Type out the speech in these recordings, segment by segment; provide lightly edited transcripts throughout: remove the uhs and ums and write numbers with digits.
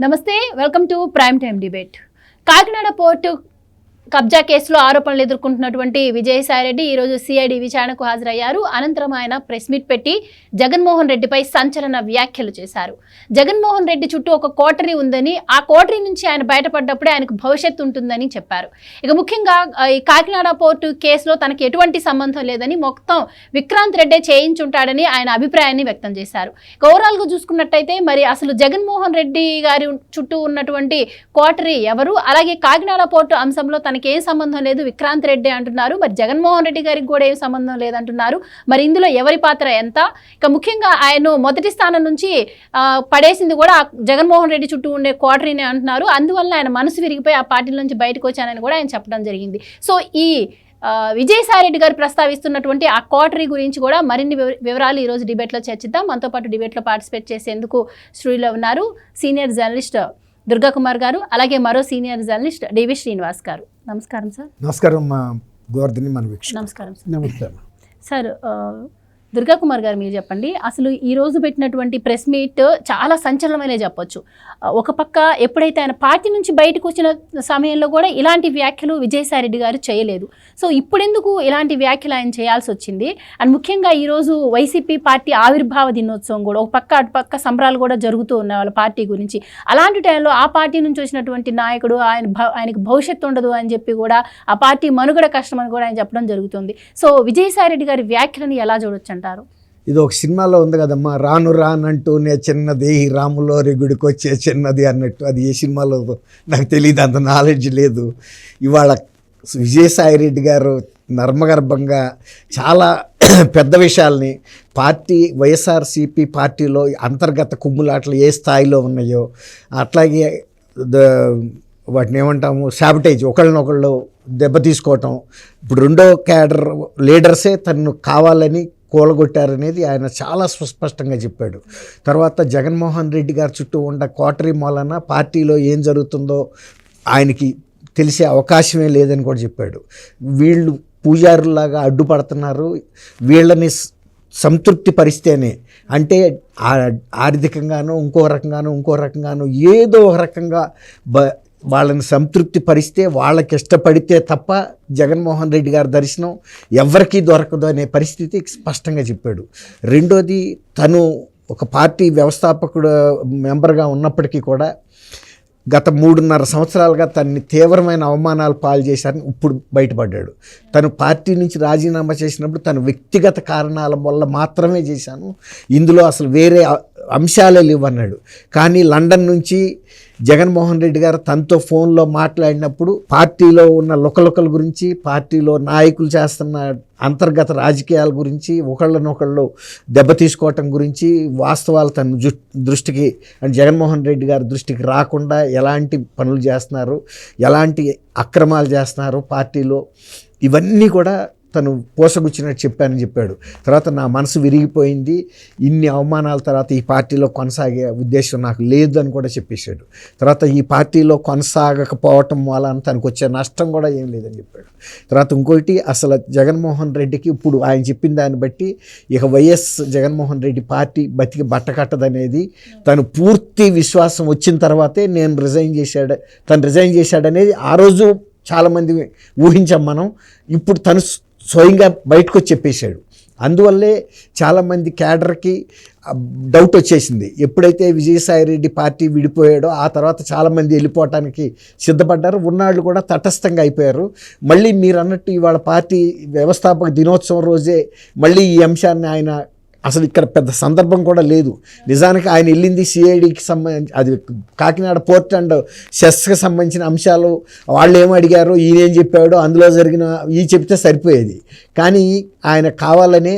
నమస్తే welcome to prime time debate. Kakinada port కబ్జా కేసులో ఆరోపణలు ఎదుర్కొంటున్నటువంటి విజయసాయిరెడ్డి ఈరోజు సిఐడి విచారణకు హాజరయ్యారు. అనంతరం ఆయన ప్రెస్ మీట్ పెట్టి జగన్మోహన్ రెడ్డిపై సంచలన వ్యాఖ్యలు చేశారు. జగన్మోహన్ రెడ్డి చుట్టూ ఒక కోటరీ ఉందని, ఆ కోటరీ నుంచి ఆయన బయటపడ్డప్పుడే ఆయనకు భవిష్యత్తు ఉంటుందని చెప్పారు. ఇక ముఖ్యంగా ఈ కాకినాడ పోర్టు కేసులో తనకి ఎటువంటి సంబంధం లేదని, మొత్తం విక్రాంత్ రెడ్డే చేయించుంటాడని ఆయన అభిప్రాయాన్ని వ్యక్తం చేశారు. ఓవరాల్గా చూసుకున్నట్టయితే మరి అసలు జగన్మోహన్ రెడ్డి గారి చుట్టూ ఉన్నటువంటి కోటరీ ఎవరు, అలాగే కాకినాడ పోర్టు అంశంలో తనకి ఏం సంబంధం లేదు విక్రాంత్ రెడ్డి అంటున్నారు. మరి జగన్మోహన్ రెడ్డి గారికి కూడా ఏం సంబంధం లేదంటున్నారు. మరి ఇందులో ఎవరి పాత్ర ఎంత? ఇక ముఖ్యంగా ఆయన మొదటి స్థానం నుంచి పడేసింది కూడా జగన్మోహన్ రెడ్డి చుట్టూ ఉండే కోటరీనే అంటున్నారు. అందువల్ల ఆయన మనసు విరిగిపోయి ఆ పార్టీ నుంచి బయటకు వచ్చానని కూడా ఆయన చెప్పడం జరిగింది. సో ఈ విజయసాయిరెడ్డి గారు ప్రస్తావిస్తున్నటువంటి ఆ కోటరీ గురించి కూడా మరిన్ని వివరాలు ఈరోజు డిబేట్లో చర్చిద్దాం. మనతో పాటు డిబేట్లో పార్టిసిపేట్ చేసేందుకు స్టూడియోలో ఉన్నారు సీనియర్ జర్నలిస్ట్ దుర్గా కుమార్ గారు, అలాగే మరో సీనియర్ జర్నలిస్ట్ డివి శ్రీనివాస్ గారు. నమస్కారం సార్. నమస్కారం గోవర్ధని, మన నమస్కారం సార్. నమస్కారం సార్. దుర్గా కుమార్ గారు, మీరు చెప్పండి, అసలు ఈ రోజు పెట్టినటువంటి ప్రెస్ మీట్ చాలా సంచలనమనే చెప్పొచ్చు. ఒక పక్క ఎప్పుడైతే ఆయన పార్టీ నుంచి బయటకు వచ్చిన సమయంలో కూడా ఇలాంటి వ్యాఖ్యలు విజయసాయిరెడ్డి గారు చేయలేదు. సో ఇప్పుడెందుకు ఇలాంటి వ్యాఖ్యలు ఆయన చేయాల్సి వచ్చింది? అండ్ ముఖ్యంగా ఈరోజు వైసీపీ పార్టీ ఆవిర్భావ దినోత్సవం కూడా, ఒక పక్క అటుపక్క సంబరాలు కూడా జరుగుతూ ఉన్నాయి వాళ్ళ పార్టీ గురించి. అలాంటి టైంలో ఆ పార్టీ నుంచి వచ్చినటువంటి నాయకుడు ఆయనకు భవిష్యత్తు ఉండదు అని చెప్పి కూడా ఆ పార్టీ మనుగడ కష్టమని కూడా ఆయన చెప్పడం జరుగుతుంది. సో విజయసాయిరెడ్డి గారి వ్యాఖ్యలను ఎలా చూడొచ్చు అంటారు? ఇది ఒక సినిమాలో ఉంది కదమ్మా, రాను రానంటూనే చిన్నది రాములోరి గుడికి వచ్చే చిన్నది అన్నట్టు. అది ఏ సినిమాలో నాకు తెలియదు, అంత నాలెడ్జ్ లేదు. ఇవాళ విజయసాయిరెడ్డి గారు నర్మగర్భంగా చాలా పెద్ద విషయాల్ని, పార్టీ వైఎస్ఆర్సీపీ పార్టీలో అంతర్గత కుమ్ములాటలు ఏ స్థాయిలో ఉన్నాయో, అట్లాగే వాటిని ఏమంటాము, శాబటేజ్, ఒకళ్ళనొకళ్ళు దెబ్బతీసుకోవటం, ఇప్పుడు రెండో క్యాడర్ లీడర్సే తను కావాలని కూలగొట్టారనేది ఆయన చాలా సుస్పష్టంగా చెప్పాడు. తర్వాత జగన్మోహన్ రెడ్డి గారి చుట్టూ ఉన్న కోటరీ మూలన పార్టీలో ఏం జరుగుతుందో ఆయనకి తెలిసే అవకాశమే లేదని కూడా చెప్పాడు. వీళ్ళు పూజారులాగా అడ్డుపడుతున్నారు, వీళ్ళని సంతృప్తి పరిస్తేనే, అంటే ఆర్థికంగానో ఇంకో రకంగానో ఏదో ఒక రకంగా వాళ్ళని సంతృప్తి పరిస్తే, వాళ్ళకి ఇష్టపడితే తప్ప జగన్మోహన్ రెడ్డి గారి దర్శనం ఎవరికీ దొరకదు అనే పరిస్థితి స్పష్టంగా చెప్పాడు. రెండోది, తను ఒక పార్టీ వ్యవస్థాపకుడు మెంబర్గా ఉన్నప్పటికీ కూడా గత 3.5 సంవత్సరాలుగా తనని తీవ్రమైన అవమానాలు పాలు చేశారని ఇప్పుడు బయటపడ్డాడు. తను పార్టీ నుంచి రాజీనామా చేసినప్పుడు తను వ్యక్తిగత కారణాల వల్ల మాత్రమే చేశాను, ఇందులో అసలు వేరే అంశాలే లేవన్నాడు. కానీ లండన్ నుంచి జగన్మోహన్ రెడ్డి గారు తనతో ఫోన్లో మాట్లాడినప్పుడు పార్టీలో ఉన్న లుకలుకల గురించి, పార్టీలో నాయకులు చేస్తున్న అంతర్గత రాజకీయాల గురించి, ఒకళ్ళనొకళ్ళు దెబ్బతీసుకోవటం గురించి, వాస్తవాలు తన దృష్టికి అంటే జగన్మోహన్ రెడ్డి గారి దృష్టికి రాకుండా ఎలాంటి పనులు చేస్తున్నారు, ఎలాంటి అక్రమాలు చేస్తున్నారు పార్టీలో, ఇవన్నీ కూడా తను పోసగుచ్చినట్టు చెప్పానని చెప్పాడు. తర్వాత నా మనసు విరిగిపోయింది, ఇన్ని అవమానాల తర్వాత ఈ పార్టీలో కొనసాగే ఉద్దేశం నాకు లేదు అని కూడా చెప్పేశాడు. తర్వాత ఈ పార్టీలో కొనసాగకపోవటం వలన తనకు వచ్చే నష్టం కూడా ఏం లేదని చెప్పాడు. తర్వాత ఇంకోటి, అసలు జగన్మోహన్ రెడ్డికి ఇప్పుడు ఆయన చెప్పిన దాన్ని బట్టి ఇక వైఎస్ జగన్మోహన్ రెడ్డి పార్టీ బతికి బట్టకట్టదనేది తను పూర్తి విశ్వాసం వచ్చిన తర్వాతే తను రిజైన్ చేశాడనేది ఆ రోజు చాలామంది ఊహించాం మనం. ఇప్పుడు తను స్వయంగా బయటకు వచ్చి చెప్పేశాడు. అందువల్లే చాలామంది క్యాడర్కి డౌట్ వచ్చేసింది. ఎప్పుడైతే విజయసాయిరెడ్డి పార్టీ విడిపోయాడో ఆ తర్వాత చాలామంది వెళ్ళిపోవటానికి సిద్ధపడ్డారు, ఉన్నాళ్ళు కూడా తటస్థంగా అయిపోయారు. మళ్ళీ మీరు అన్నట్టు ఇవాళ పార్టీ వ్యవస్థాపక దినోత్సవం రోజే మళ్ళీ ఈ అంశాన్ని ఆయన, అసలు ఇక్కడ పెద్ద సందర్భం కూడా లేదు. నిజానికి ఆయన వెళ్ళింది సిఐడికి సంబంధించి, అది కాకినాడ పోర్ట్ అండ్ సెస్కి సంబంధించిన అంశాలు వాళ్ళు ఏం అడిగారో, ఈయనేం చెప్పాడో, అందులో జరిగిన చెప్తే సరిపోయేది. కానీ ఆయన కావాలనే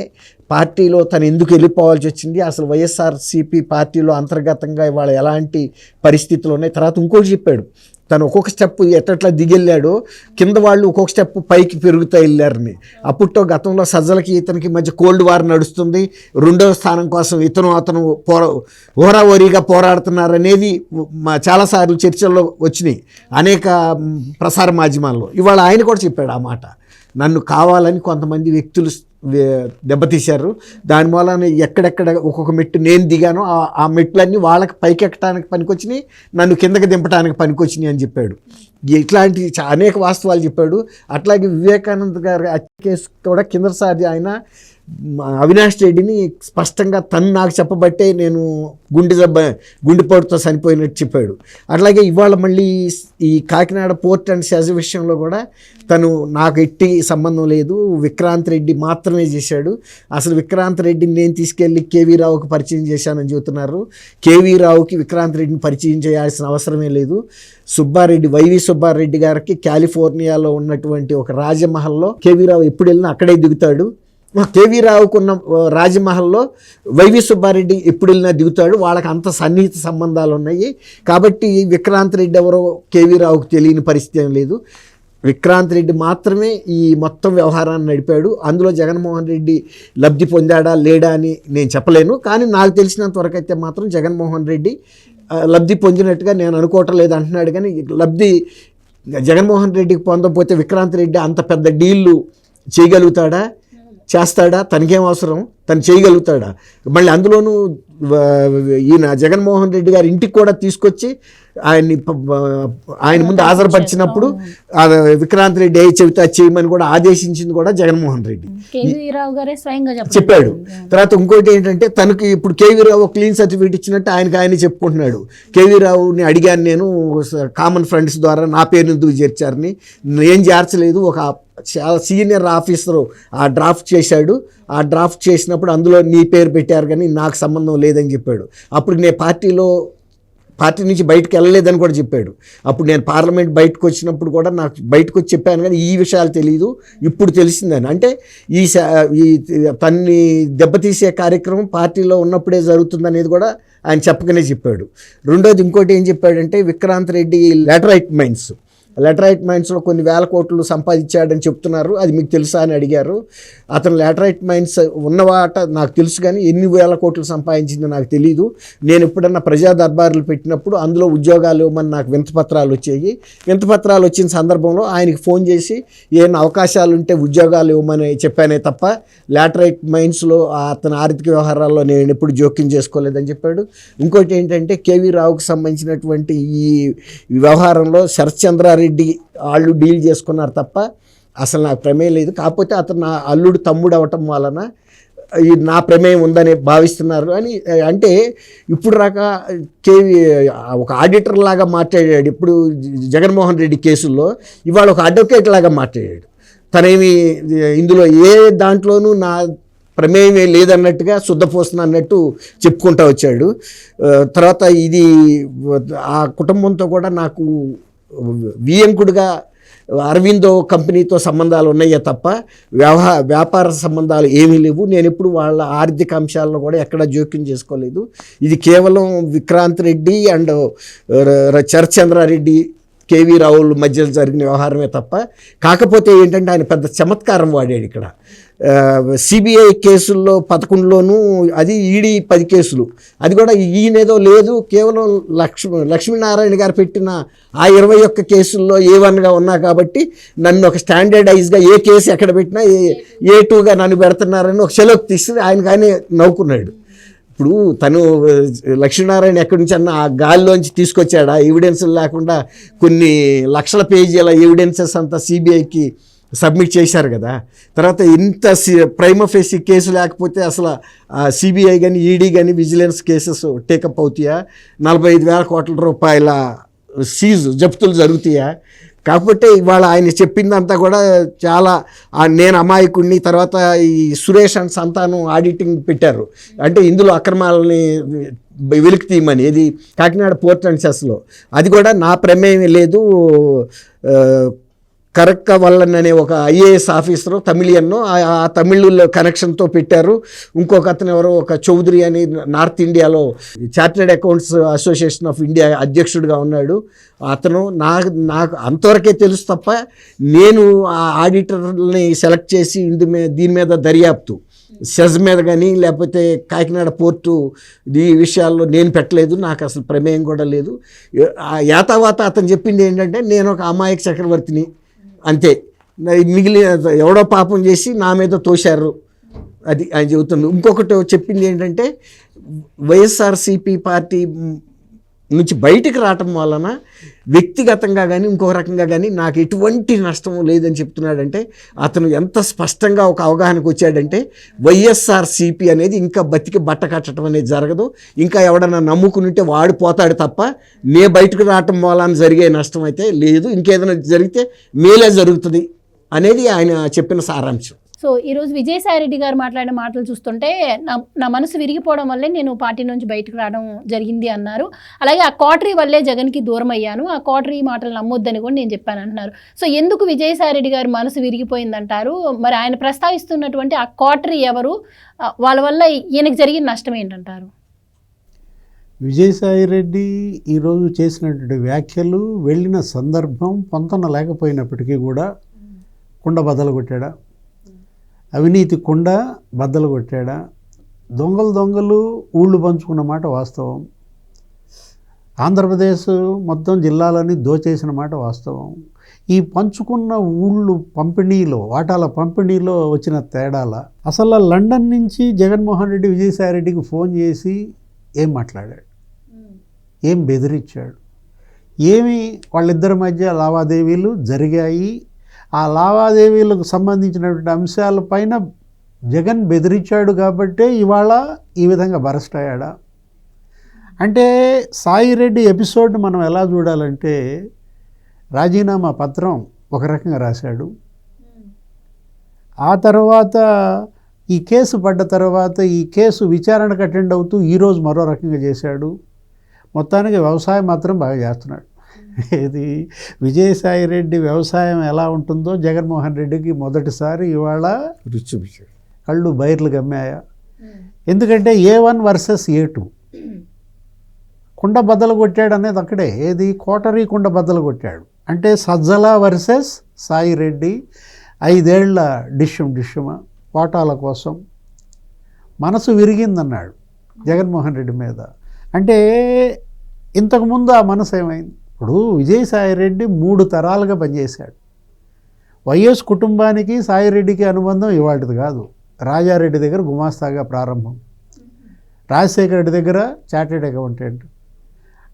పార్టీలో తను ఎందుకు వెళ్ళిపోవాల్సి వచ్చింది, అసలు వైఎస్ఆర్సీపీ పార్టీలో అంతర్గతంగా ఇవాళ ఎలాంటి పరిస్థితులు ఉన్నాయి. తర్వాత ఇంకోటి చెప్పాడు, తను ఒక్కొక్క స్టెప్ ఎట్లా దిగెళ్ళాడో కింద వాళ్ళు ఒక్కొక్క స్టెప్ పైకి పెరుగుతూ వెళ్ళారని. అప్పట్లో గతంలో సజ్జలకి ఇతనికి మధ్య కోల్డ్ వార్ నడుస్తుంది, రెండవ స్థానం కోసం అతను ఓరాఓరీగా పోరాడుతున్నారనేది చాలాసార్లు చర్చల్లో వచ్చినాయి అనేక ప్రసార మాధ్యమాల్లో. ఇవాళ ఆయన కూడా చెప్పాడు ఆ మాట, నన్ను కావాలని కొంతమంది వ్యక్తులు దెబ్బతీశారు. దాని మూలాన ఎక్కడెక్కడ ఒక్కొక్క మెట్టు నేను దిగానో ఆ మెట్లన్నీ వాళ్ళకి పైకి ఎక్కడానికి పనికొచ్చినాయి, నన్ను కిందకి దింపడానికి పనికొచ్చినాయి అని చెప్పాడు. ఇట్లాంటి అనేక వాస్తవాలు చెప్పాడు. అట్లాగే వివేకానంద గారి కేసు కూడా కిందసారి ఆయన అవినాష్ రెడ్డిని స్పష్టంగా తను నాకు చెప్పబట్టే నేను గుండెపోటుతో చనిపోయినట్టు చెప్పాడు. అట్లాగే ఇవాళ మళ్ళీ ఈ కాకినాడ పోర్ట్ అండ్ సెజ్ విషయంలో కూడా తను నాకు ఎట్టి సంబంధం లేదు, విక్రాంత్ రెడ్డి మాత్రమే చేశాడు, అసలు విక్రాంత్ రెడ్డిని నేను తీసుకెళ్ళి కేవీ రావుకి పరిచయం చేశానని చెబుతున్నారు. కేవీ రావుకి విక్రాంత్ రెడ్డిని పరిచయం చేయాల్సిన అవసరమే లేదు. సుబ్బారెడ్డి, వైవి సుబ్బారెడ్డి గారికి కాలిఫోర్నియాలో ఉన్నటువంటి ఒక రాజమహల్లో కేవీ రావు ఎప్పుడు వెళ్ళినా అక్కడే దిగుతాడు. కేవీ రావుకున్న రాజమహల్లో వైవి సుబ్బారెడ్డి ఎప్పుడు వెళ్ళినా దిగుతాడు. వాళ్ళకి అంత సన్నిహిత సంబంధాలు ఉన్నాయి. కాబట్టి విక్రాంత్ రెడ్డి ఎవరో కేవీ రావుకు తెలియని పరిస్థితి ఏం లేదు. విక్రాంత్ రెడ్డి మాత్రమే ఈ మొత్తం వ్యవహారాన్ని నడిపాడు. అందులో జగన్మోహన్ రెడ్డి లబ్ధి పొందాడా లేడా అని నేను చెప్పలేను. కానీ నాకు తెలిసినంత వరకు అయితే మాత్రం జగన్మోహన్ రెడ్డి లబ్ధి పొందినట్టుగా నేను అనుకోవటం లేదు అంటున్నాడు. కానీ లబ్ధి జగన్మోహన్ రెడ్డికి పొందకపోతే విక్రాంత్ రెడ్డి అంత పెద్ద డీల్లు చేయగలుగుతాడా, చేస్తాడా? తనకేం అవసరం, తను చేయగలుగుతాడా? మళ్ళీ అందులోనూ ఈయన జగన్మోహన్ రెడ్డి గారి ఇంటికి కూడా తీసుకొచ్చి ఆయన ముందు హాజరుపరిచినప్పుడు విక్రాంత్ రెడ్డి చెబితే చేయమని కూడా ఆదేశించింది కూడా జగన్మోహన్ రెడ్డి చెప్పాడు. తర్వాత ఇంకోటి ఏంటంటే తనకి ఇప్పుడు కేవీ రావు క్లీన్ సర్టిఫికేట్ ఇచ్చినట్టు ఆయనకి చెప్పుకుంటున్నాడు. కేవీ రావుని అడిగాను నేను కామన్ ఫ్రెండ్స్ ద్వారా, నా పేరు ఎందుకు చేర్చారని. ఏం చేర్చలేదు, ఒక చాలా సీనియర్ ఆఫీసరు ఆ డ్రాఫ్ట్ చేశాడు. ఆ డ్రాఫ్ట్ చేసినప్పుడు అందులో నీ పేరు పెట్టారు కానీ నాకు సంబంధం లేదని చెప్పాడు. అప్పుడు నేను పార్టీ నుంచి బయటకు వెళ్ళలేదని కూడా చెప్పాడు. అప్పుడు నేను పార్లమెంట్ బయటకు వచ్చినప్పుడు కూడా నాకు బయటకు వచ్చి చెప్పాను కానీ ఈ విషయాలు తెలియదు, ఇప్పుడు తెలిసిందని. అంటే ఈ తన్ని దెబ్బతీసే కార్యక్రమం పార్టీలో ఉన్నప్పుడే జరుగుతుందనేది కూడా ఆయన చెప్పకనే చెప్పాడు. రెండోది ఇంకోటి ఏం చెప్పాడంటే విక్రాంత్ రెడ్డి లాటరైట్ మైన్స్లో కొన్ని వేల కోట్లు సంపాదించాడని చెప్తున్నారు, అది మీకు తెలుసా అని అడిగారు. అతను లాటరైట్ మైన్స్ ఉన్నవాట నాకు తెలుసు కానీ ఎన్ని వేల కోట్లు సంపాదించిందో నాకు తెలీదు. నేను ఎప్పుడన్నా ప్రజా దర్బారులు పెట్టినప్పుడు అందులో ఉద్యోగాలు ఇవ్వమని నాకు వినతిపత్రాలు వచ్చాయి. వినతిపత్రాలు వచ్చిన సందర్భంలో ఆయనకి ఫోన్ చేసి ఏమైనా అవకాశాలు ఉంటే ఉద్యోగాలు ఇవ్వమని చెప్పానే తప్ప లాటరైట్ మైన్స్లో అతని ఆర్థిక వ్యవహారాల్లో నేను ఎప్పుడు జోక్యం చేసుకోలేదని చెప్పాడు. ఇంకోటి ఏంటంటే కేవీ రావుకి సంబంధించినటువంటి ఈ వ్యవహారంలో శరత్చంద్రారెడ్డి వాళ్ళు డీల్ చేసుకున్నారు తప్ప అసలు నాకు ప్రమేయం లేదు. కాకపోతే అతను నా అల్లుడు తమ్ముడు అవటం వలన నా ప్రమేయం ఉందని భావిస్తున్నారు అని. అంటే ఇప్పుడు రాక ఒక ఆడిటర్ లాగా మాట్లాడాడు. ఇప్పుడు జగన్మోహన్ రెడ్డి కేసుల్లో ఇవాళ ఒక అడ్వకేట్ లాగా మాట్లాడాడు. తనేమి ఇందులో ఏ దాంట్లోనూ నా ప్రమేయమే లేదన్నట్టుగా శుద్ధపోస్తున్నా అన్నట్టు చెప్పుకుంటూ వచ్చాడు. తర్వాత ఇది ఆ కుటుంబంతో కూడా నాకు వియంకుడుగా అరవిందో కంపెనీతో సంబంధాలు ఉన్నాయే తప్ప వ్యాపార సంబంధాలు ఏమీ లేవు. నేను ఎప్పుడు వాళ్ళ ఆర్థిక అంశాలను కూడా ఎక్కడ జోక్యం చేసుకోలేదు. ఇది కేవలం విక్రాంత్ రెడ్డి అండ్ శరత్చంద్రారెడ్డి, కేవీ రావుల మధ్య జరిగిన వ్యవహారమే తప్ప. కాకపోతే ఏంటంటే ఆయన పెద్ద చమత్కారం వాడాడు ఇక్కడ. సిబిఐ కేసుల్లో 11లోనూ అది ఈడీ 10 కేసులు, అది కూడా ఈయనేదో లేదు, కేవలం లక్ష్మీనారాయణ గారు పెట్టిన ఆ 21 కేసుల్లో A1గా ఉన్నా కాబట్టి నన్ను ఒక స్టాండర్డైజ్గా ఏ కేసు ఎక్కడ పెట్టినా A2గా నన్ను పెడుతున్నారని ఒక సెలవు తీసి ఆయనగానే నవ్వుకున్నాడు. ఇప్పుడు తను లక్ష్మీనారాయణ ఎక్కడి నుంచి అన్న ఆ గాలిలోంచి తీసుకొచ్చాడా? ఎవిడెన్స్ లేకుండా కొన్ని లక్షల పేజీల ఎవిడెన్సెస్ అంతా సిబిఐకి సబ్మిట్ చేశారు కదా. తర్వాత ఇంత ప్రైమ ఫేసి కేసు లేకపోతే అసలు సిబిఐ కానీ ఈడీ కానీ విజిలెన్స్ కేసెస్ టేకప్ అవుతాయా? 45,000 కోట్ల రూపాయల జప్తులు జరుగుతాయా? కాకపోతే ఇవాళ ఆయన చెప్పిందంతా కూడా చాలా నేను అమాయకుడిని. తర్వాత ఈ సురేష్ అండ్ సంతానం ఆడిటింగ్ పెట్టారు, అంటే ఇందులో అక్రమాలని వెలికి తీయమని. ఇది కాకినాడ పోర్ట్ అండ్ సెస్లో, అది కూడా నా ప్రమేయం లేదు. కరక్క వల్లన్ అనే ఒక ఐఏఎస్ ఆఫీసరు తమిళియన్ను ఆ తమిళ కనెక్షన్తో పెట్టారు. ఇంకొక అతను ఎవరో ఒక చౌదరి అని నార్త్ ఇండియాలో chartered accounts association of India అధ్యక్షుడిగా ఉన్నాడు. అతను నాకు అంతవరకే తెలుసు తప్ప నేను ఆ ఆడిటర్ని సెలెక్ట్ చేసి దీని మీద దర్యాప్తు సెజ్ మీద కానీ లేకపోతే కాకినాడ పోర్టు ఈ విషయాల్లో నేను పెట్టలేదు, నాకు అసలు ప్రమేయం కూడా లేదు. యాతావాత అతను చెప్పింది ఏంటంటే నేను ఒక అమాయక చక్రవర్తిని అంతే, మిగిలిన ఎవడో పాపం చేసి నా మీద తోశారు, అది ఆయన చెబుతుంది. ఇంకొకటి చెప్పింది ఏంటంటే వైఎస్ఆర్సీపీ పార్టీ నుంచి బయటికి రావటం వలన వ్యక్తిగతంగా కానీ ఇంకొక రకంగా కానీ నాకు ఎటువంటి నష్టం లేదని చెప్తున్నాడంటే అతను ఎంత స్పష్టంగా ఒక అవగాహనకు వచ్చాడంటే వైఎస్ఆర్సీపీ అనేది ఇంకా బతికి బట్ట కట్టడం అనేది జరగదు, ఇంకా ఎవడన్నా నమ్ముకుని ఉంటే వాడు పోతాడు తప్ప నే బయటకు రావటం వలన జరిగే నష్టం అయితే లేదు, ఇంకేదైనా జరిగితే మేలే జరుగుతుంది అనేది ఆయన చెప్పిన సారాంశం. సో ఈరోజు విజయసాయిరెడ్డి గారు మాట్లాడిన మాటలు చూస్తుంటే నా మనసు విరిగిపోవడం వల్లే నేను పార్టీ నుంచి బయటకు రావడం జరిగింది అన్నారు. అలాగే ఆ కోటరీ వల్లే జగన్కి దూరం అయ్యాను, ఆ కోటరీ మాటలు నమ్మొద్దని కూడా నేను చెప్పాను అంటున్నారు. సో ఎందుకు విజయసాయిరెడ్డి గారు మనసు విరిగిపోయిందంటారు? మరి ఆయన ప్రస్తావిస్తున్నటువంటి ఆ కోటరీ ఎవరు, వాళ్ళ వల్ల ఈయనకు జరిగిన నష్టం ఏంటంటారు? విజయసాయిరెడ్డి ఈరోజు చేసినటువంటి వ్యాఖ్యలు వెళ్ళిన సందర్భం పొంతన లేకపోయినప్పటికీ కూడా కుండ బద్దలు కొట్టాడా, అవినీతి కుండ బద్దలు కొట్టాడా, దొంగలు ఊళ్ళు పంచుకున్న మాట వాస్తవం, ఆంధ్రప్రదేశ్ మొత్తం జిల్లాలని దోచేసిన మాట వాస్తవం. ఈ పంచుకున్న ఊళ్ళు పంపిణీలో వాటాల పంపిణీలో వచ్చిన తేడాల అసలు లండన్ నుంచి జగన్మోహన్ రెడ్డి విజయసాయిరెడ్డికి ఫోన్ చేసి ఏం మాట్లాడాడు, ఏం బెదిరించాడు, ఏమి వాళ్ళిద్దరి మధ్య లావాదేవీలు జరిగాయి, ఆ లావాదేవీలకు సంబంధించినటువంటి అంశాలపైన జగన్ బెదిరించాడు కాబట్టే ఇవాళ ఈ విధంగా బరస్ట్ అయ్యాడా అంటే సాయిరెడ్డి ఎపిసోడ్ మనం ఎలా చూడాలంటే రాజీనామా పత్రం ఒక రకంగా రాశాడు, ఆ తర్వాత ఈ కేసు పడ్డ తర్వాత ఈ కేసు విచారణకు అటెండ్ అవుతూ ఈరోజు మరో రకంగా చేశాడు. మొత్తానికి వ్యవసాయం మాత్రం బాగా చేస్తున్నాడు. ఇది విజయసాయిరెడ్డి వ్యవసాయం ఎలా ఉంటుందో జగన్మోహన్ రెడ్డికి మొదటిసారి ఇవాళ రుచి కళ్ళు బైర్లు గమ్మాయా. ఎందుకంటే A1 వర్సెస్ A2 కుండ బద్దలు కొట్టాడు అనేది అక్కడే, ఏది కోటరీ కుండ బద్దలు కొట్టాడు అంటే సజ్జల వర్సెస్ సాయిరెడ్డి. 5 ఏళ్ల డిష్యుమ వాటాల కోసం మనసు విరిగిందన్నాడు జగన్మోహన్ రెడ్డి మీద. అంటే ఇంతకుముందు ఆ మనసు ఏమైంది? ఇప్పుడు విజయసాయిరెడ్డి 3 తరాలుగా పనిచేశాడు. వైఎస్ కుటుంబానికి సాయిరెడ్డికి అనుబంధం ఇవాటిది కాదు. రాజారెడ్డి దగ్గర గుమాస్తాగా ప్రారంభం, రాజశేఖర రెడ్డి దగ్గర చార్టెడ్ అకౌంటెంట్.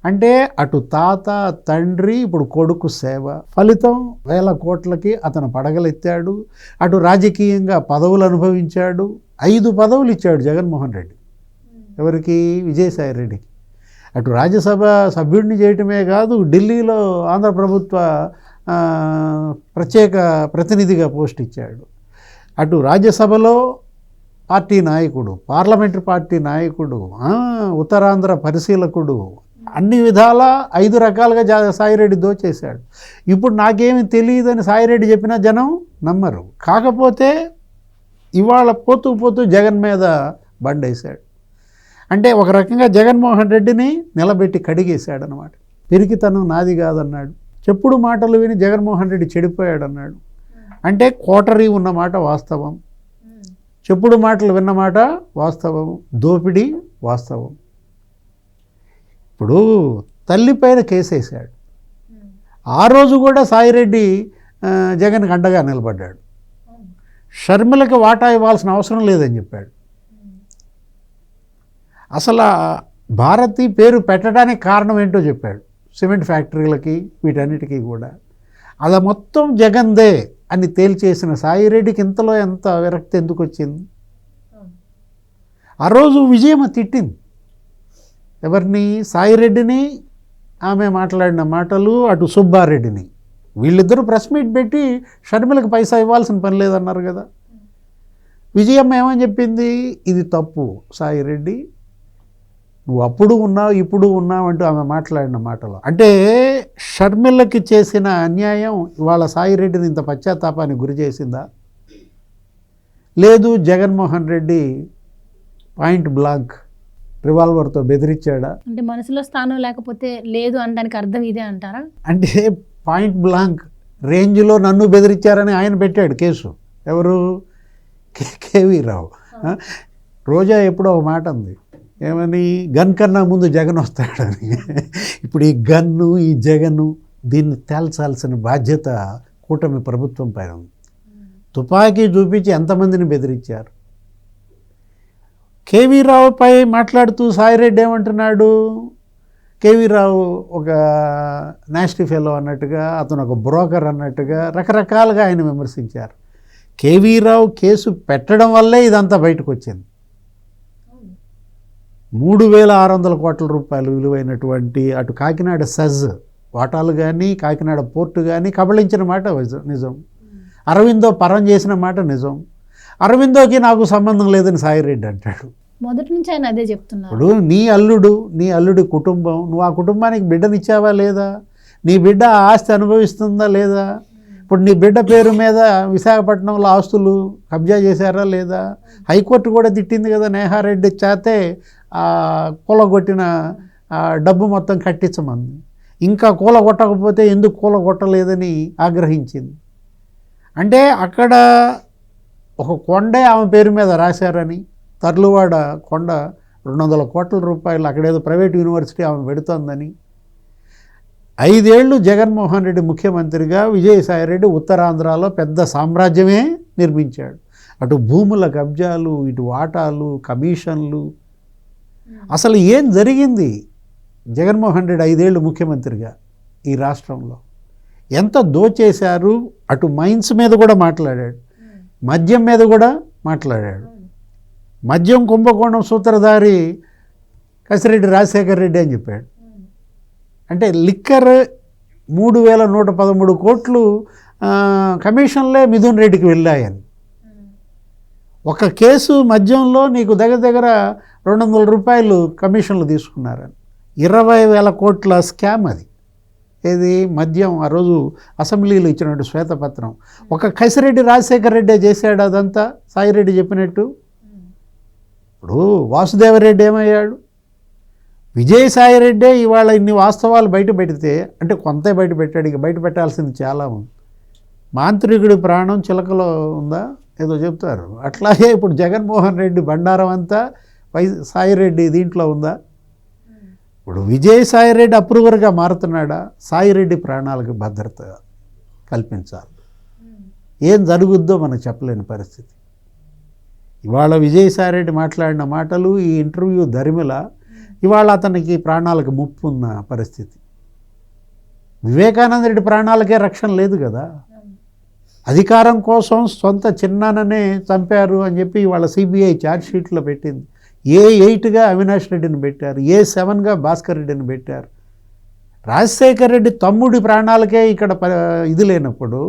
అంటే అటు తాత తండ్రి ఇప్పుడు కొడుకు సేవ ఫలితం వేల కోట్లకి అతను పడగలెత్తాడు. అటు రాజకీయంగా పదవులు అనుభవించాడు. 5 పదవులు ఇచ్చాడు జగన్మోహన్ రెడ్డి ఎవరికి? విజయసాయిరెడ్డికి. అటు రాజ్యసభ సభ్యుడిని చేయటమే కాదు, ఢిల్లీలో ఆంధ్ర ప్రభుత్వ ప్రత్యేక ప్రతినిధిగా పోస్ట్ ఇచ్చాడు. అటు రాజ్యసభలో పార్టీ నాయకుడు, పార్లమెంటరీ పార్టీ నాయకుడు, ఉత్తరాంధ్ర పరిశీలకుడు, అన్ని విధాల 5 రకాలుగా సాయిరెడ్డి దోచేశాడు. ఇప్పుడు నాకేమి తెలియదని సాయిరెడ్డి చెప్పినా జనం నమ్మరు. కాకపోతే ఇవాళ పోతూ జగన్ మీద బండేశాడు. అంటే ఒక రకంగా జగన్మోహన్ రెడ్డిని నిలబెట్టి కడిగేశాడు అన్నమాట. పిరికితనం నాది కాదన్నాడు. చెప్పుడు మాటలు విని జగన్మోహన్ రెడ్డి చెడిపోయాడు అన్నాడు. అంటే కోటరీ ఉన్నమాట వాస్తవం, చెప్పుడు మాటలు విన్నమాట వాస్తవం, దోపిడీ వాస్తవం. ఇప్పుడు తల్లిపైన కేసేశాడు. ఆ రోజు కూడా సాయిరెడ్డి జగన్కి అండగా నిలబడ్డాడు. షర్మిలకి వాటా ఇవ్వాల్సిన అవసరం లేదని చెప్పాడు. అసలు భారతి పేరు పెట్టడానికి కారణం ఏంటో చెప్పాడు. సిమెంట్ ఫ్యాక్టరీలకి వీటన్నిటికీ కూడా అది మొత్తం జగన్దే అని తేల్చేసిన సాయిరెడ్డికి ఇంతలో ఎంత విరక్తి ఎందుకు వచ్చింది? ఆ రోజు విజయమ్మ తిట్టింది ఎవరిని? సాయిరెడ్డిని. ఆమె మాట్లాడిన మాటలు అటు సుబ్బారెడ్డిని, వీళ్ళిద్దరూ ప్రెస్ మీట్ పెట్టి షర్మిలకు పైసా ఇవ్వాల్సిన పని లేదన్నారు కదా. విజయమ్మ ఏమని చెప్పింది? ఇది తప్పు సాయిరెడ్డి, నువ్వు అప్పుడు ఉన్నావు ఇప్పుడు ఉన్నావు అంటూ ఆమె మాట్లాడిన మాటలు. అంటే షర్మిలకి చేసిన అన్యాయం ఇవాళ సాయిరెడ్డిని ఇంత పశ్చాత్తాపానికి గురి చేసిందా? లేదు జగన్మోహన్ రెడ్డి పాయింట్ బ్లాంక్ రివాల్వర్తో బెదిరించాడా? అంటే మనసులో స్థానం లేకపోతే లేదు అనడానికి అర్థం ఇదే అంటారా? అంటే పాయింట్ బ్లాంక్ రేంజ్లో నన్ను బెదిరించారని ఆయన పెట్టాడు కేసు. ఎవరు? కేవీ రావు. రోజా ఎప్పుడో ఒక మాట ఉంది, ఏమని? గన్ కన్నా ముందు జగన్ వస్తాడని. ఇప్పుడు ఈ గన్ను ఈ జగను దీన్ని తేల్చాల్సిన బాధ్యత కూటమి ప్రభుత్వం పైన ఉంది. తుపాకీ చూపించి ఎంతమందిని బెదిరించారు? కేవీ రావుపై మాట్లాడుతూ సాయిరెడ్డి ఏమంటున్నాడు, కేవీ రావు ఒక నాస్టీ ఫెలో అన్నట్టుగా, అతను ఒక బ్రోకర్ అన్నట్టుగా రకరకాలుగా ఆయన విమర్శించారు. కేవీ రావు కేసు పెట్టడం వల్లే ఇదంతా బయటకు వచ్చింది. 3,600 కోట్ల రూపాయలు విలువైనటువంటి అటు కాకినాడ సెజ్ వాటాలు కానీ, కాకినాడ పోర్టు కానీ కబళించిన మాట నిజం. అరవిందో పరం చేసిన మాట నిజం. అరవిందోకి నాకు సంబంధం లేదని సాయిరెడ్డి అంటాడు. మొదటి నుంచి ఆయన అదే చెప్తున్నారు. ఇప్పుడు నీ అల్లుడి కుటుంబం, నువ్వు ఆ కుటుంబానికి బిడ్డనిచ్చావా లేదా, నీ బిడ్డ ఆ ఆస్తి అనుభవిస్తుందా లేదా, ఇప్పుడు నీ బిడ్డ పేరు మీద విశాఖపట్నంలో ఆస్తులు కబ్జా చేశారా లేదా, హైకోర్టు కూడా తిట్టింది కదా నేహారెడ్డి చేతే కూలగొట్టిన డబ్బు మొత్తం కట్టించమంది, ఇంకా కూలగొట్టకపోతే ఎందుకు కూలగొట్టలేదని ఆగ్రహించింది. అంటే అక్కడ ఒక కొండే ఆమె పేరు మీద రాశారని, తర్లువాడ కొండ 200 కోట్ల రూపాయలు అక్కడేదో ప్రైవేట్ యూనివర్సిటీ ఆమె పెడుతోందని, 5 ఏళ్ళు జగన్మోహన్ రెడ్డి ముఖ్యమంత్రిగా విజయసాయిరెడ్డి ఉత్తరాంధ్రలో పెద్ద సామ్రాజ్యమే నిర్మించాడు. అటు భూముల కబ్జాలు, ఇటు వాటాలు, కమిషన్లు, అసలు ఏం జరిగింది జగన్మోహన్ రెడ్డి 5 ఏళ్ళు ముఖ్యమంత్రిగా ఈ రాష్ట్రంలో, ఎంత దోచేశారు. అటు మైన్స్ మీద కూడా మాట్లాడాడు, మద్యం మీద కూడా మాట్లాడాడు. మద్యం కుంభకోణం సూత్రధారి కసిరెడ్డి రాజశేఖర్ రెడ్డి అని చెప్పాడు. అంటే లిక్కర్ 3,113 కోట్లు కమిషన్లే మిథున్ రెడ్డికి వెళ్ళాయని, ఒక కేసు మద్యంలో నీకు దగ్గర 200 రూపాయలు కమిషన్లు తీసుకున్నారని, 20,000 కోట్ల స్కామ్ అది. ఏది మద్యం ఆ రోజు అసెంబ్లీలో ఇచ్చినట్టు శ్వేతపత్రం ఒక కసిరెడ్డి రాజశేఖర్ రెడ్డి చేశాడు అదంతా సాయిరెడ్డి చెప్పినట్టు. ఇప్పుడు వాసుదేవరెడ్డి ఏమయ్యాడు, విజయసాయిరెడ్డే ఇవాళ ఇన్ని వాస్తవాలు బయట పెడితే, అంటే కొంతే బయట పెట్టాడు, ఇక బయట పెట్టాల్సింది చాలా ఉంది. మాంత్రికుడి ప్రాణం చిలకలో ఉందా ఏదో చెప్తారు, అట్లాగే ఇప్పుడు జగన్మోహన్ రెడ్డి బండారం అంతా సాయిరెడ్డి దీంట్లో ఉందా. ఇప్పుడు విజయసాయిరెడ్డి అప్రూవర్గా మారుతున్నాడా, సాయిరెడ్డి ప్రాణాలకు భద్రత కల్పించాలి. ఏం జరుగుద్దో మనకు చెప్పలేని పరిస్థితి. ఇవాళ విజయసాయిరెడ్డి మాట్లాడిన మాటలు, ఈ ఇంటర్వ్యూ దరిమిల ఇవాళ అతనికి ప్రాణాలకు ముప్పు ఉన్న పరిస్థితి. వివేకానంద రెడ్డి ప్రాణాలకే రక్షణ లేదు కదా. అధికారం కోసం సొంత చిన్నాననే చంపారు అని చెప్పి ఇవాళ సిబిఐ ఛార్జ్షీట్లో పెట్టింది. A8గా అవినాష్ రెడ్డిని పెట్టారు, A7గా భాస్కర్ రెడ్డిని పెట్టారు. రాజశేఖర్ రెడ్డి తమ్ముడి ప్రాణాలకే ఇక్కడ ఇది లేనప్పుడు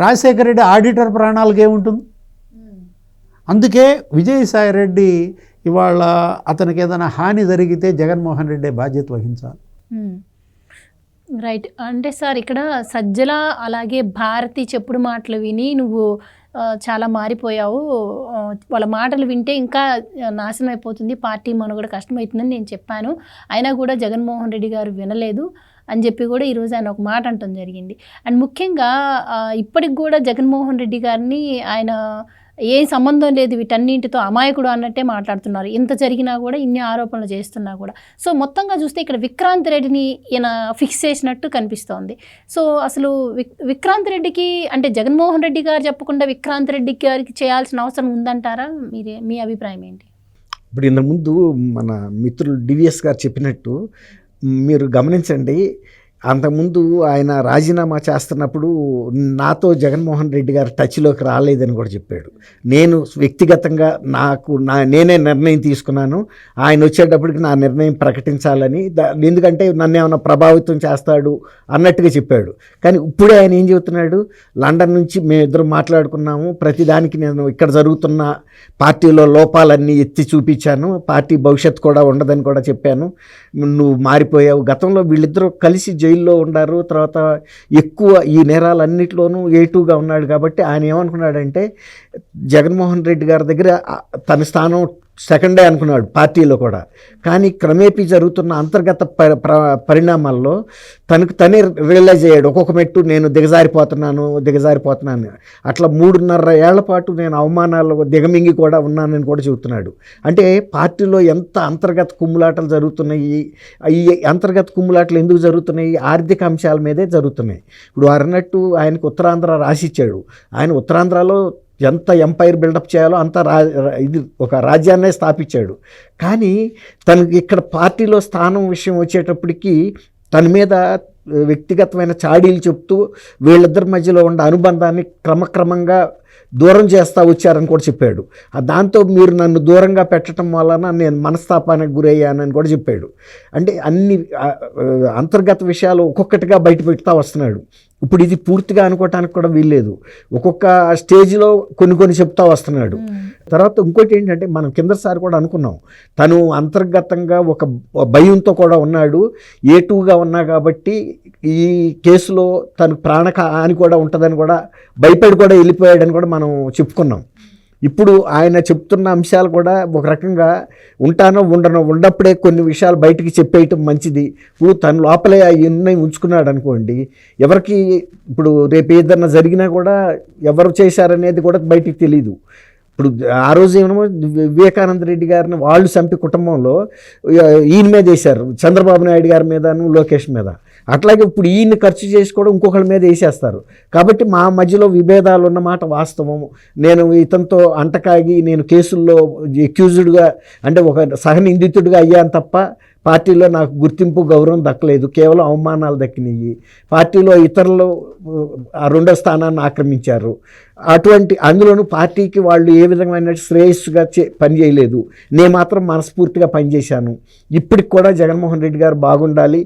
రాజశేఖర్ రెడ్డి ఆడిటర్ ప్రాణాలకే ఉంటుంది. అందుకే విజయసాయిరెడ్డి ఇవాళ అతనికి ఏదైనా హాని జరిగితే జగన్మోహన్ రెడ్డి బాధ్యత వహించాలి. రైట్. అంటే సార్ ఇక్కడ సజ్జల అలాగే భారతి చెప్పుడు మాటలు విని నువ్వు చాలా మారిపోయావు, వాళ్ళ మాటలు వింటే ఇంకా నాశనం అయిపోతుంది, పార్టీ మనుగడ కష్టమవుతుందని నేను చెప్పాను, అయినా కూడా జగన్మోహన్ రెడ్డి గారు వినలేదు అని చెప్పి కూడా ఈరోజు ఆయన ఒక మాట అంటం జరిగింది. అండ్ ముఖ్యంగా ఇప్పటికి కూడా జగన్మోహన్ రెడ్డి గారిని ఆయన ఏ సంబంధం లేదు వీటన్నింటితో అమాయకుడు అన్నట్టే మాట్లాడుతున్నారు, ఇంత జరిగినా కూడా ఇన్ని ఆరోపణలు చేస్తున్నా కూడా. సో మొత్తంగా చూస్తే ఇక్కడ విక్రాంత్ రెడ్డిని ఈయన ఫిక్స్ చేసినట్టు కనిపిస్తోంది. సో అసలు విక్రాంత్ రెడ్డికి అంటే జగన్మోహన్ రెడ్డి గారు చెప్పకుండా విక్రాంత్ రెడ్డి గారికి చేయాల్సిన అవసరం ఉందంటారా, మీ అభిప్రాయం ఏంటి? ఇప్పుడు ఇంతకుముందు మన మిత్రులు డివిఎస్ గారు చెప్పినట్టు మీరు గమనించండి, అంతకుముందు ఆయన రాజీనామా చేస్తున్నప్పుడు నాతో జగన్మోహన్ రెడ్డి గారు టచ్లోకి రాలేదని కూడా చెప్పాడు. నేను వ్యక్తిగతంగా నేనే నిర్ణయం తీసుకున్నాను, ఆయన వచ్చేటప్పటికి నా నిర్ణయం ప్రకటించాలని, ఎందుకంటే నన్ను ఏమైనా ప్రభావితం చేస్తాడు అన్నట్టుగా చెప్పాడు. కానీ ఇప్పుడే ఆయన ఏం చెబుతున్నాడు, లండన్ నుంచి మేమిద్దరం మాట్లాడుకున్నాము, ప్రతిదానికి నేను ఇక్కడ జరుగుతున్న పార్టీలో లోపాలన్నీ ఎత్తి చూపించాను, పార్టీ భవిష్యత్తు కూడా ఉండదని కూడా చెప్పాను, నువ్వు మారిపోయావు, గతంలో వీళ్ళిద్దరూ కలిసి జైల్లో ఉన్నారు, తర్వాత ఎక్కువ ఈ నేరాలన్నింటిలోనూ A2గా ఉన్నాడు. కాబట్టి ఆయన ఏమనుకున్నాడంటే జగన్మోహన్ రెడ్డి గారి దగ్గర తన స్థానం సెకండే అనుకున్నాడు పార్టీలో కూడా. కానీ క్రమేపీ జరుగుతున్న అంతర్గత పరిణామాల్లో తనకు తనే రియలైజ్ అయ్యాడు, ఒక్కొక్క మెట్టు నేను దిగజారిపోతున్నాను. అట్లా 3.5 ఏళ్ల పాటు నేను అవమానాలు దిగమింగి కూడా ఉన్నానని కూడా చెబుతున్నాడు. అంటే పార్టీలో ఎంత అంతర్గత కుమ్ములాటలు జరుగుతున్నాయి, ఈ అంతర్గత కుమ్ములాటలు ఎందుకు జరుగుతున్నాయి, ఆర్థిక అంశాల మీదే జరుగుతున్నాయి. ఇప్పుడు అన్నట్టు ఆయనకు ఉత్తరాంధ్ర రాసిచ్చాడు, ఆయన ఉత్తరాంధ్రలో ఎంత ఎంపైర్ బిల్డప్ చేయాలో అంత ఇది ఒక రాజ్యాన్నే స్థాపించాడు. కానీ తనకి ఇక్కడ పార్టీలో స్థానం విషయం వచ్చేటప్పటికి తన మీద వ్యక్తిగతమైన చాడీలు చెప్తూ వీళ్ళిద్దరి మధ్యలో ఉన్న అనుబంధాన్ని క్రమక్రమంగా దూరం చేస్తూ వచ్చారని కూడా చెప్పాడు. దాంతో మీరు నన్ను దూరంగా పెట్టడం వలన నేను మనస్తాపానికి గురయ్యానని కూడా చెప్పాడు. అంటే అన్ని అంతర్గత విషయాలు ఒక్కొక్కటిగా బయట పెడతా వస్తున్నాడు. ఇప్పుడు ఇది పూర్తిగా అనుకోవటానికి కూడా వీల్లేదు. ఒక్కొక్క స్టేజ్లో కొన్ని చెప్తా వస్తున్నాడు. తర్వాత ఇంకోటి ఏంటంటే మనం కిందసారి కూడా అనుకున్నాం, తను అంతర్గతంగా ఒక భయంతో కూడా ఉన్నాడు. A2గా ఉన్నా కాబట్టి ఈ కేసులో తను ప్రాణహాని కూడా ఉంటుందని కూడా భయపడి కూడా వెళ్ళిపోయాడని కూడా మనం చెప్పుకున్నాం. ఇప్పుడు ఆయన చెప్తున్న అంశాలు కూడా ఒక రకంగా ఉంటానో ఉండప్పుడే కొన్ని విషయాలు బయటికి చెప్పేయటం మంచిది. ఇప్పుడు తను లోపలే అవి ఉంచుకున్నాడు అనుకోండి, ఎవరికి ఇప్పుడు రేపు ఏదన్నా జరిగినా కూడా ఎవరు చేశారనేది కూడా బయటికి తెలియదు. ఇప్పుడు ఆ రోజు ఏమో వివేకానంద రెడ్డి గారిని వాళ్ళు చంపి కుటుంబంలో ఈయన మీద వేశారు, చంద్రబాబు నాయుడు గారి మీదను లోకేష్ మీద. అట్లాగే ఇప్పుడు ఈయన్ని ఖర్చు చేసి కూడా ఇంకొకరి మీద వేసేస్తారు. కాబట్టి మా మధ్యలో విభేదాలు ఉన్నమాట వాస్తవం. నేను ఇతనితో అంటకాగి నేను కేసుల్లో అక్యూజ్డ్గా అంటే ఒక సహనిందితుడిగా అయ్యాను తప్ప పార్టీలో నాకు గుర్తింపు గౌరవం దక్కలేదు, కేవలం అవమానాలు దక్కినాయి. పార్టీలో ఇతరులు ఆ రెండో స్థానాన్ని ఆక్రమించారు. అందులోనూ పార్టీకి వాళ్ళు ఏ విధమైన శ్రేయస్సుగా పనిచేయలేదు. నేను మాత్రం మనస్ఫూర్తిగా పనిచేశాను. ఇప్పటికి కూడా జగన్మోహన్ రెడ్డి గారు బాగుండాలి,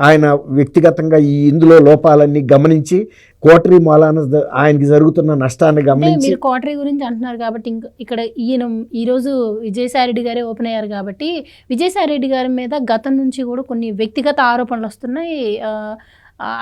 ఆయన వ్యక్తిగతంగా ఇందులో లోపాలన్నీ గమనించి కోటరీ మూలాన ఆయనకి జరుగుతున్న నష్టాన్ని గమనించి. మీరు కోటరీ గురించి అంటున్నారు కాబట్టి ఇక్కడ ఈరోజు విజయసాయిరెడ్డి గారే ఓపెన్ అయ్యారు కాబట్టి విజయసాయిరెడ్డి గారి మీద గతం నుంచి కూడా కొన్ని వ్యక్తిగత ఆరోపణలు వస్తున్నాయి.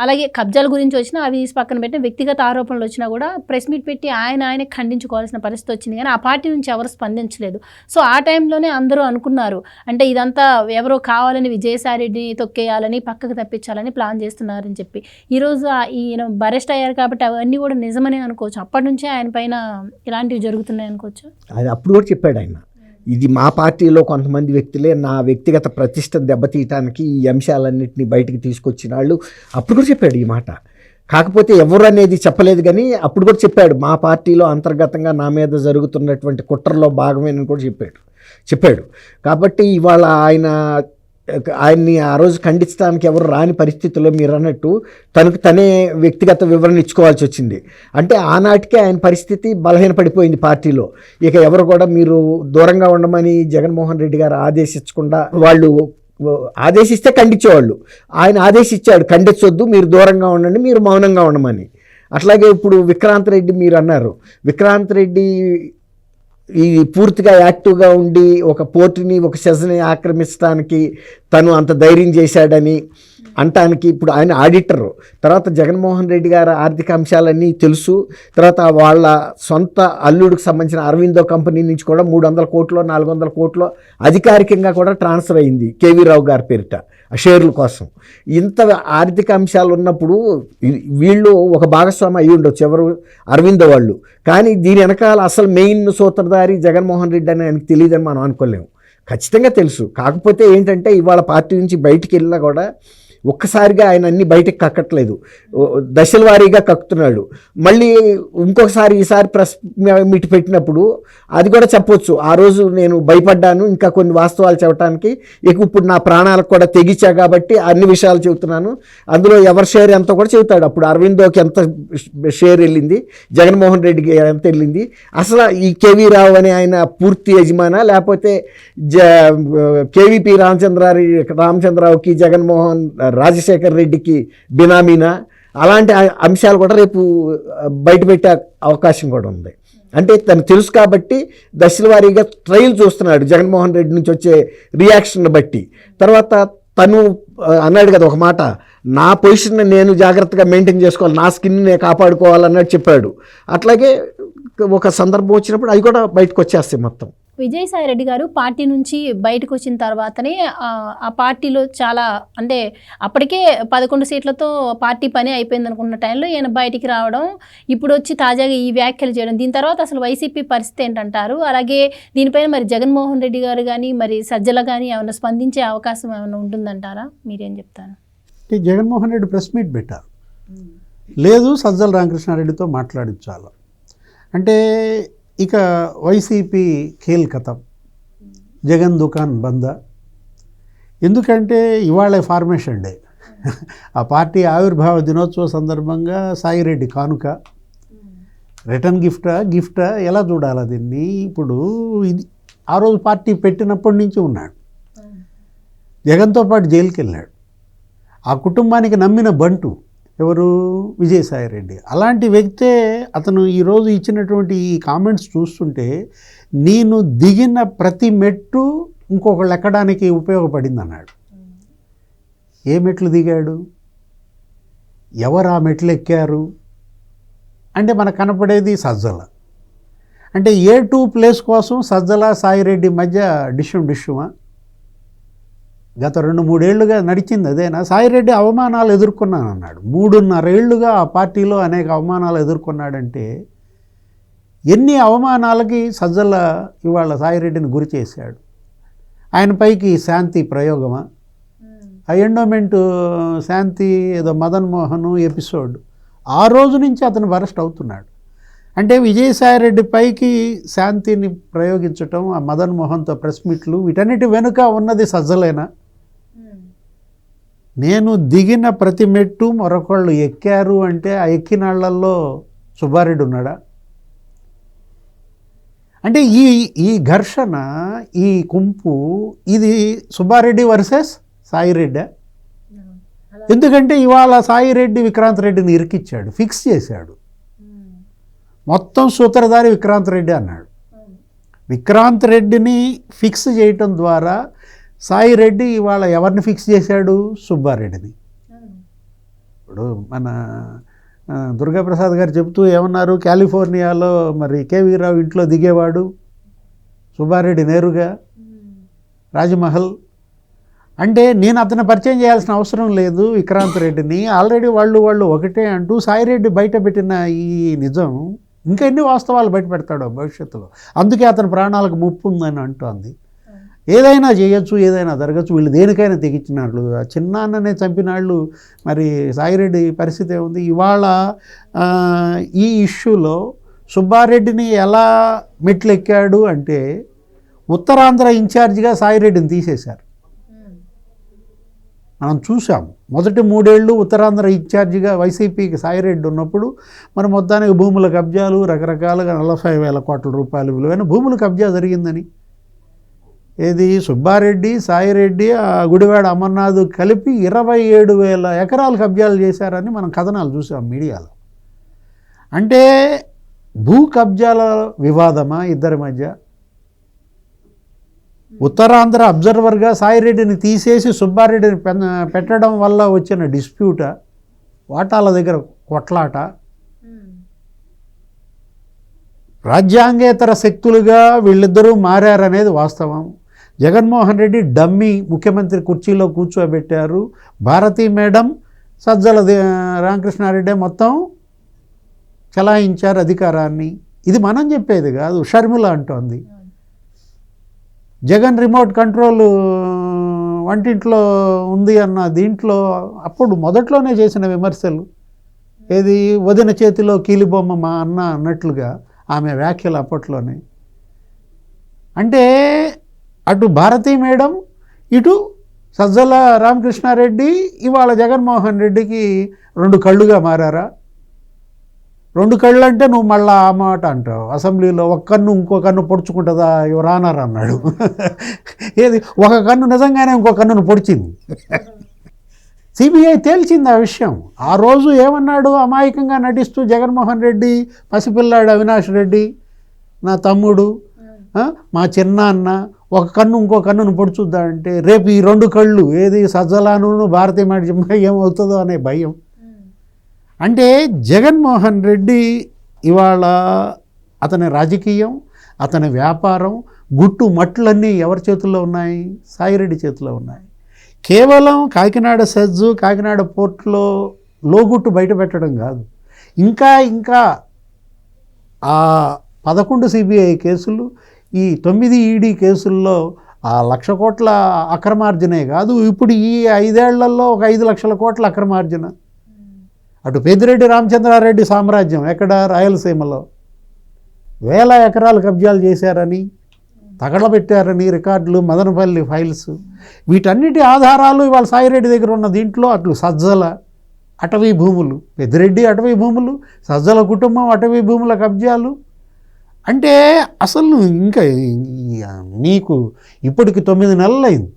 అలాగే కబ్జాల గురించి వచ్చినా అవి తీసి పక్కన పెట్టిన వ్యక్తిగత ఆరోపణలు వచ్చినా కూడా ప్రెస్ మీట్ పెట్టి ఆయనే ఖండించుకోవాల్సిన పరిస్థితి వచ్చింది. కానీ ఆ పార్టీ నుంచి ఎవరు స్పందించలేదు. సో ఆ టైంలోనే అందరూ అనుకున్నారు అంటే ఇదంతా ఎవరో కావాలని విజయసాయిరెడ్డిని తొక్కేయాలని పక్కకు తప్పించాలని ప్లాన్ చేస్తున్నారని చెప్పి. ఈరోజు ఈయన అరెస్ట్ అయ్యారు కాబట్టి అవన్నీ కూడా నిజమనే అనుకోవచ్చు. అప్పటి నుంచే ఆయన పైన ఇలాంటివి జరుగుతున్నాయి అనుకోవచ్చు. అది అప్పుడు కూడా చెప్పాడు ఆయన, ఇది మా పార్టీలో కొంతమంది వ్యక్తులే నా వ్యక్తిగత ప్రతిష్టను దెబ్బతీయటానికి ఈ అంశాలన్నింటినీ బయటికి తీసుకొచ్చిన వాళ్ళు. అప్పుడు కూడా చెప్పాడు ఈ మాట. కాకపోతే ఎవరు అనేది చెప్పలేదు, కానీ అప్పుడు కూడా చెప్పాడు మా పార్టీలో అంతర్గతంగా నా మీద జరుగుతున్నటువంటి కుట్రలో భాగమేనని కూడా చెప్పాడు. కాబట్టి ఇవాళ ఆయన్ని ఆ రోజు ఖండించడానికి ఎవరు రాని పరిస్థితుల్లో మీరు అన్నట్టు తనకు తనే వ్యక్తిగత వివరణ ఇచ్చుకోవాల్సి వచ్చింది. అంటే ఆనాటికే ఆయన పరిస్థితి బలహీనపడిపోయింది పార్టీలో. ఇక ఎవరు కూడా మీరు దూరంగా ఉండమని జగన్మోహన్ రెడ్డి గారు ఆదేశించకుండా, వాళ్ళు ఆదేశిస్తే ఖండించేవాళ్ళు, ఆయన ఆదేశించాడు ఖండించొద్దు, మీరు దూరంగా ఉండండి, మీరు మౌనంగా ఉండమని. అట్లాగే ఇప్పుడు విక్రాంత్ రెడ్డి మీరు అన్నారు, విక్రాంత్ రెడ్డి ఈ పూర్తిగా యాక్టివ్గా ఉండి ఒక పోర్టుని ఒక సెజ్ని ఆక్రమించడానికి తను అంత ధైర్యం చేశాడని అంటానికి ఇప్పుడు ఆయన ఆడిటర్. తర్వాత జగన్మోహన్ రెడ్డి గారి ఆర్థిక అంశాలన్నీ తెలుసు. తర్వాత వాళ్ళ సొంత అల్లుడికి సంబంధించిన అరవిందో కంపెనీ నుంచి కూడా 300 కోట్లు 400 కోట్లు అధికారికంగా కూడా ట్రాన్స్ఫర్ అయింది కేవీ రావు గారి పేరిట ఆ షేర్ల కోసం. ఇంత ఆర్థిక అంశాలు ఉన్నప్పుడు వీళ్ళు ఒక భాగస్వామి అయ్యి ఉండొచ్చు ఎవరు, అరవిందో వాళ్ళు. కానీ దీని వెనకాల అసలు మెయిన్ సూత్రధారి జగన్మోహన్ రెడ్డి అని ఆయనకు తెలియదని మనం అనుకోలేము. ఖచ్చితంగా తెలుసు. కాకపోతే ఏంటంటే ఇవాళ పార్టీ నుంచి బయటికి వెళ్ళినా కూడా ఒక్కసారిగా ఆయన అన్ని బయటకు కక్కట్లేదు, దశల వారీగా కక్కుతున్నాడు. మళ్ళీ ఇంకొకసారి ఈసారి ప్రెస్ మీట్ పెట్టినప్పుడు అది కూడా చెప్పొచ్చు, ఆ రోజు నేను భయపడ్డాను, ఇంకా కొన్ని వాస్తవాలు చెప్పడానికి, ఇప్పుడు నా ప్రాణాలకు కూడా తెగించా కాబట్టి అన్ని విషయాలు చెబుతున్నాను, అందులో ఎవరి షేర్ ఎంత కూడా చెబుతాడు. అప్పుడు అరవిందోకి ఎంత షేర్ వెళ్ళింది, జగన్మోహన్ రెడ్డికి ఎంత వెళ్ళింది, అసలు ఈ కేవీ రావు అనే ఆయన పూర్తి యజమానా లేకపోతే కేవీపీ రామచంద్రరావుకి జగన్మోహన్ రాజశేఖర్ రెడ్డికి బినామీనా, అలాంటి అంశాలు కూడా రేపు బయటపెట్టే అవకాశం కూడా ఉంది. అంటే తను తెలుసు కాబట్టి దశల వారీగా ట్రయల్ చూస్తున్నాడు జగన్మోహన్ రెడ్డి నుంచి వచ్చే రియాక్షన్ బట్టి. తర్వాత తను అన్నాడు కదా ఒక మాట, నా పొజిషన్ నేను జాగ్రత్తగా మెయింటైన్ చేసుకోవాలి, నా స్కిన్ నేను కాపాడుకోవాలన్నట్టు చెప్పాడు. అట్లాగే ఒక సందర్భం వచ్చినప్పుడు అవి కూడా బయటకు వచ్చేస్తాయి మొత్తం. విజయసాయిరెడ్డి గారు పార్టీ నుంచి బయటకు వచ్చిన తర్వాతనే ఆ పార్టీలో చాలా అంటే అప్పటికే 11 సీట్లతో పార్టీ పని అయిపోయింది అనుకున్న టైంలో ఈయన బయటికి రావడం, ఇప్పుడు వచ్చి తాజాగా ఈ వ్యాఖ్యలు చేయడం, దీని తర్వాత అసలు వైసీపీ పరిస్థితి ఏంటంటారు? అలాగే దీనిపైన మరి జగన్మోహన్ రెడ్డి గారు కానీ మరి సజ్జల కానీ ఏమైనా స్పందించే అవకాశం ఏమైనా ఉంటుందంటారా? మీరేం చెప్తారు? జగన్మోహన్ రెడ్డి ప్రెస్ మీట్ పెట్టారు, లేదు సజ్జల రామకృష్ణారెడ్డితో మాట్లాడించాలి అంటే ఇక వైసీపీ ఖేల్ కథం, జగన్ దుకాన్ బంద. ఎందుకంటే ఇవాళ ఫార్మేషన్ డే, ఆ పార్టీ ఆవిర్భావ దినోత్సవ సందర్భంగా సాయిరెడ్డి కానుక, రిటర్న్ గిఫ్టా ఎలా చూడాలి దీన్ని? ఇప్పుడు ఇది ఆ రోజు పార్టీ పెట్టినప్పటి నుంచి ఉన్నాడు, జగన్తో పాటు జైలుకి వెళ్ళాడు. ఆ కుటుంబానికి నమ్మిన బంటు ఎవరు? విజయసాయిరెడ్డి. అలాంటి వ్యక్తే అతను ఈరోజు ఇచ్చినటువంటి ఈ కామెంట్స్ చూస్తుంటే నేను దిగిన ప్రతి మెట్టు ఇంకొకళ్ళు ఎక్కడానికి ఉపయోగపడింది అన్నాడు. ఏ మెట్లు దిగాడు? ఎవరు ఆ మెట్లు ఎక్కారు అంటే మనకు కనపడేది సజ్జల. అంటే A2 ప్లేస్ కోసం సజ్జల సాయిరెడ్డి మధ్య డిష్యుమా? గత 2-3 ఏళ్లుగా నడిచింది అదేనా? సాయిరెడ్డి అవమానాలు ఎదుర్కొన్నానన్నాడు. 3.5 ఏళ్లుగా ఆ పార్టీలో అనేక అవమానాలు ఎదుర్కొన్నాడంటే ఎన్ని అవమానాలకి సజ్జల ఇవాళ సాయిరెడ్డిని గురి చేశాడు. ఆయన పైకి శాంతి ప్రయోగమా? ఆ ఎండోమెంట్ శాంతి ఏదో మదన్ మోహన్ ఎపిసోడ్ ఆ రోజు నుంచి అతను అరెస్ట్ అవుతున్నాడు. అంటే విజయసాయిరెడ్డి పైకి శాంతిని ప్రయోగించటం, ఆ మదన్ మోహన్తో ప్రెస్ మీట్లు, వీటన్నిటి వెనుక ఉన్నది సజ్జలేనా? నేను దిగిన ప్రతి మెట్టు మరొకళ్ళు ఎక్కారు అంటే ఆ ఎక్కినాళ్లలో సుబ్బారెడ్డి ఉన్నాడా? అంటే ఈ ఘర్షణ, ఈ కుంపు, ఇది సుబ్బారెడ్డి వర్సెస్ సాయిరెడ్డి. ఎందుకంటే ఇవాళ సాయిరెడ్డి విక్రాంత్ రెడ్డిని ఇరికిచ్చాడు, ఫిక్స్ చేశాడు. మొత్తం సూత్రధారి విక్రాంత్ రెడ్డి అన్నాడు. విక్రాంత్ రెడ్డిని ఫిక్స్ చేయటం ద్వారా సాయిరెడ్డి ఇవాళ ఎవరిని ఫిక్స్ చేశాడు? సుబ్బారెడ్డిని. ఇప్పుడు మన దుర్గాప్రసాద్ గారు చెబుతూ ఏమన్నారు? కాలిఫోర్నియాలో మరి కేవీ రావు ఇంట్లో దిగేవాడు సుబ్బారెడ్డి నేరుగా, రాజ్మహల్. అంటే నేను అతను పరిచయం చేయాల్సిన అవసరం లేదు విక్రాంత్ రెడ్డిని, ఆల్రెడీ వాళ్ళు ఒకటే అంటూ సాయిరెడ్డి బయట పెట్టిన ఈ నిజం ఇంకా ఎన్ని వాస్తవాలు బయట పెడతాడో భవిష్యత్తులో. అందుకే అతని ప్రాణాలకు ముప్పు ఉందని అంటోంది. ఏదైనా చేయొచ్చు, ఏదైనా జరగచ్చు, వీళ్ళు దేనికైనా తెగించినాళ్ళు. చిన్నాన్ననే చంపినాళ్ళు. మరి సాయిరెడ్డి పరిస్థితి ఏముంది? ఇవాళ ఈ ఇష్యూలో సుబ్బారెడ్డిని ఎలా మెట్లెక్కాడు అంటే ఉత్తరాంధ్ర ఇన్ఛార్జిగా సాయిరెడ్డిని తీసేశారు. మనం చూసాం. మొదటి 3 ఏళ్ళు ఉత్తరాంధ్ర ఇన్ఛార్జిగా వైసీపీకి సాయిరెడ్డి ఉన్నప్పుడు మరి మొత్తానికి భూముల కబ్జాలు, రకరకాలుగా 40,000 కోట్ల రూపాయలు విలువైన భూముల కబ్జా జరిగిందని. ఏది? సుబ్బారెడ్డి, సాయిరెడ్డి, ఆ గుడివాడ అమర్నాథ్ కలిపి 27,000 ఎకరాలు కబ్జాలు చేశారని మనం కథనాలు చూసాం మీడియాలో. అంటే భూ కబ్జాల వివాదమా ఇద్దరి మధ్య? ఉత్తరాంధ్ర అబ్జర్వర్గా సాయిరెడ్డిని తీసేసి సుబ్బారెడ్డిని పెట్టడం వల్ల వచ్చిన డిస్ప్యూటా? వాటాల దగ్గర కొట్లాట? రాజ్యాంగేతర శక్తులుగా వీళ్ళిద్దరూ మారారనేది వాస్తవం. జగన్మోహన్ రెడ్డి డమ్మీ ముఖ్యమంత్రి కుర్చీలో కూర్చోబెట్టారు. భారతీ మేడం, సజ్జల రామకృష్ణారెడ్డి మొత్తం చలాయించారు అధికారాన్ని. ఇది మనం చెప్పేది కాదు, షర్మిల అంటోంది. జగన్ రిమోట్ కంట్రోల్ వంటింట్లో ఉంది అన్న దీంట్లో అప్పుడు మొదట్లోనే చేసిన విమర్శలు. ఏది? వదిన చేతిలో కీలిబొమ్మ మా అన్న అన్నట్లుగా ఆమె వ్యాఖ్యలు అప్పట్లోనే. అంటే అటు భారతీ మేడం, ఇటు సజ్జల రామకృష్ణారెడ్డి ఇవాళ జగన్మోహన్ రెడ్డికి 2 కళ్ళుగా మారారా? 2 కళ్ళు అంటే నువ్వు మళ్ళీ ఆ మాట అంటావు అసెంబ్లీలో. ఒక కన్ను ఇంకో కన్ను పొడుచుకుంటుందా యువర్ ఆనర్ అన్నాడు. ఏది? ఒక కన్ను నిజంగానే ఇంకో కన్నును పొడిచింది. సిబిఐ తేల్చింది ఆ విషయం. ఆ రోజు ఏమన్నాడు? అమాయకంగా నటిస్తూ జగన్మోహన్ రెడ్డి, పసిపిల్లాడు అవినాష్ రెడ్డి, నా తమ్ముడు, మా చిన్న అన్న, ఒక కన్ను ఇంకో కన్నును పొడుచుద్దా అంటే రేపు ఈ 2 కళ్ళు ఏది? సజ్జలాను భారతీయ మాట ఏమవుతుందో అనే భయం. అంటే జగన్మోహన్ రెడ్డి ఇవాళ అతని రాజకీయం, అతని వ్యాపారం, గుట్టు మట్లన్నీ ఎవరి చేతుల్లో ఉన్నాయి? సాయిరెడ్డి చేతిలో ఉన్నాయి. కేవలం కాకినాడ సెజ్జు, కాకినాడ పోర్టులో లోగుట్టు బయట పెట్టడం కాదు, ఇంకా ఆ 11 సిబిఐ కేసులు, ఈ 9 ఈడీ కేసుల్లో ఆ 1,00,000 కోట్ల అక్రమార్జనే కాదు, ఇప్పుడు ఈ 5 ఏళ్లలో ఒక 5 లక్షల కోట్ల అక్రమార్జన. అటు పెద్దిరెడ్డి రామచంద్రారెడ్డి సామ్రాజ్యం ఎక్కడ? రాయలసీమలో. వేల ఎకరాలు కబ్జాలు చేశారని, తగలబెట్టారని రికార్డులు, మదనపల్లి ఫైల్స్, వీటన్నిటి ఆధారాలు ఇవాళ సాయిరెడ్డి దగ్గర ఉన్న దీంట్లో అట్లు సజ్జల అటవీ భూములు, పెద్దిరెడ్డి అటవీ భూములు, సజ్జల కుటుంబం అటవీ భూముల కబ్జాలు. అంటే అసలు ఇంకా నీకు ఇప్పటికి 9 నెలలు అయింది,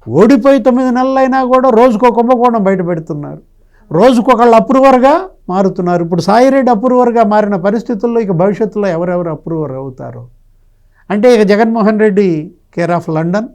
ఓడిపోయి 9 నెలలైనా కూడా రోజుకో కుంభకోణం బయట పెడుతున్నారు, రోజుకొకళ్ళు అప్రూవర్గా మారుతున్నారు. ఇప్పుడు సాయిరెడ్డి అప్రూవర్గా మారిన పరిస్థితుల్లో ఇక భవిష్యత్తులో ఎవరెవరు అప్రూవర్ అవుతారో అంటే ఇక Jaganmohan Reddy care of London,